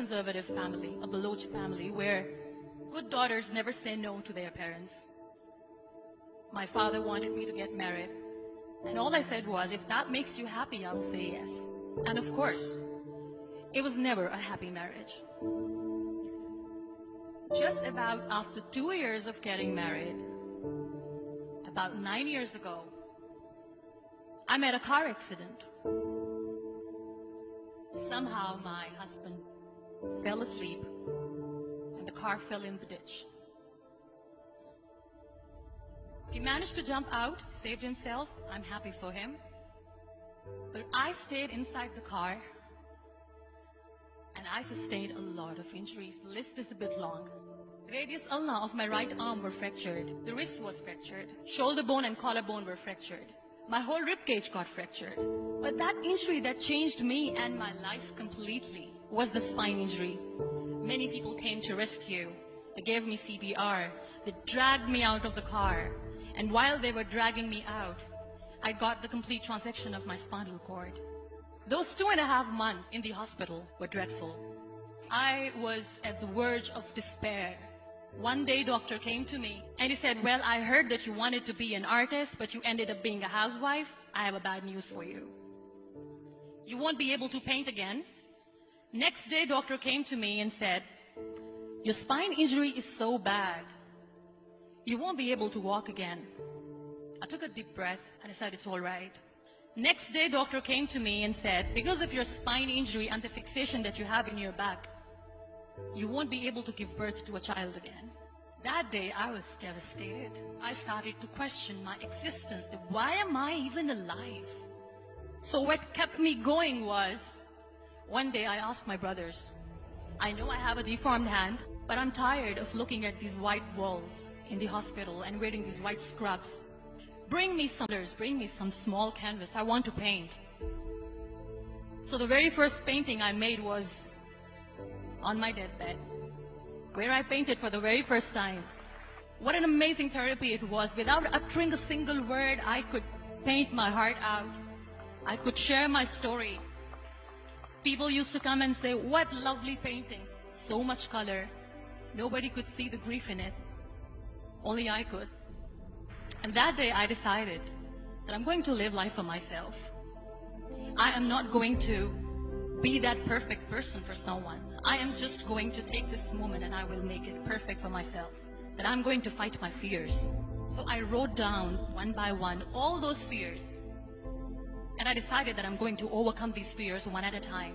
conservative family, a Baloch family, where good daughters never say no to their parents. My father wanted me to get married, and all I said was, if that makes you happy, I'll say yes. And of course, it was never a happy marriage. Just about after 2 years of getting married, about 9 years ago, I met a car accident. Somehow my husband fell asleep and the car fell in the ditch. He managed to jump out, saved himself. I'm happy for him. But I stayed inside the car and I sustained a lot of injuries. The list is a bit long. The radius ulna of my right arm were fractured. The wrist was fractured. Shoulder bone and collarbone were fractured. My whole rib cage got fractured. But that injury that changed me and my life completely was the spine injury. Many people came to rescue. They gave me CPR. They dragged me out of the car. And while they were dragging me out, I got the complete transection of my spinal cord. Those 2.5 months in the hospital were dreadful. I was at the verge of despair. One day, doctor came to me and he said, well, I heard that you wanted to be an artist, but you ended up being a housewife. I have a bad news for you. You won't be able to paint again. Next day, doctor came to me and said, your spine injury is so bad, you won't be able to walk again. I took a deep breath and I said, it's all right. Next day, doctor came to me and said, because of your spine injury and the fixation that you have in your back, you won't be able to give birth to a child again. That day, I was devastated. I started to question my existence. Why am I even alive? So what kept me going was, one day I asked my brothers, I know I have a deformed hand, but I'm tired of looking at these white walls in the hospital and wearing these white scrubs. Bring me some colors, bring me some small canvas. I want to paint. So the very first painting I made was on my deathbed, where I painted for the very first time. What an amazing therapy it was. Without uttering a single word, I could paint my heart out. I could share my story. People used to come and say, what lovely painting. So much color. Nobody could see the grief in it. Only I could. And that day I decided that I'm going to live life for myself. I am not going to be that perfect person for someone. I am just going to take this moment and I will make it perfect for myself. That I'm going to fight my fears. So I wrote down one by one all those fears. And I decided that I'm going to overcome these fears one at a time.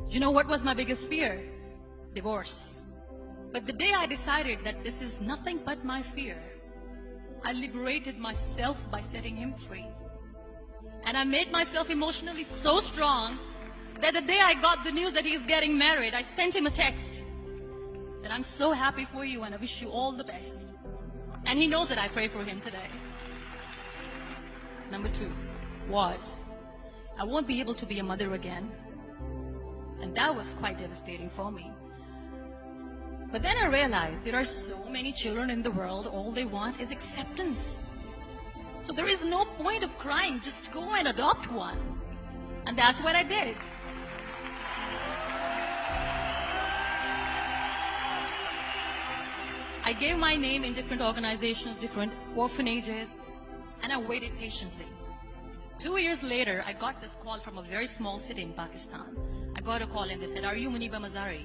You know what was my biggest fear? Divorce. But the day I decided that this is nothing but my fear, I liberated myself by setting him free. And I made myself emotionally so strong that the day I got the news that he's getting married, I sent him a text that I'm so happy for you and I wish you all the best. And he knows that I pray for him today. Number 2 was, I won't be able to be a mother again. And that was quite devastating for me. But then I realized there are so many children in the world, all they want is acceptance. So there is no point of crying, just go and adopt one. And that's what I did. I gave my name in different organizations, different orphanages, and I waited patiently. 2 years later, I got this call from a very small city in Pakistan. I got a call and they said, are you Muniba Mazari?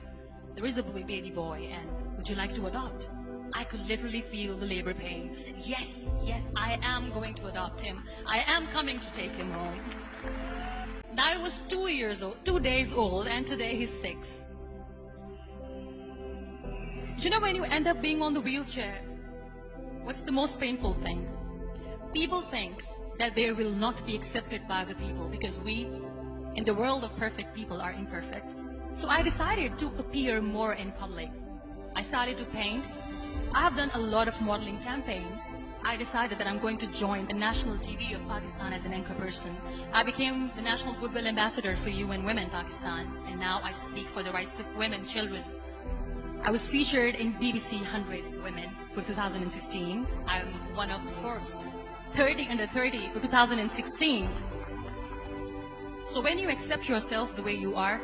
There is a baby boy and would you like to adopt? I could literally feel the labor pain. I said, yes, yes, I am going to adopt him. I am coming to take him home. Now I was 2 days old, and today he's 6. You know, when you end up being on the wheelchair, what's the most painful thing? People think that they will not be accepted by the people because we, in the world of perfect people, are imperfects. So I decided to appear more in public. I started to paint. I have done a lot of modeling campaigns. I decided that I'm going to join the national TV of Pakistan as an anchor person. I became the National Goodwill Ambassador for UN Women Pakistan, and now I speak for the rights of women, children. I was featured in BBC 100 Women for 2015. I'm one of the first 30 under 30 for 2016. So when you accept yourself the way you are,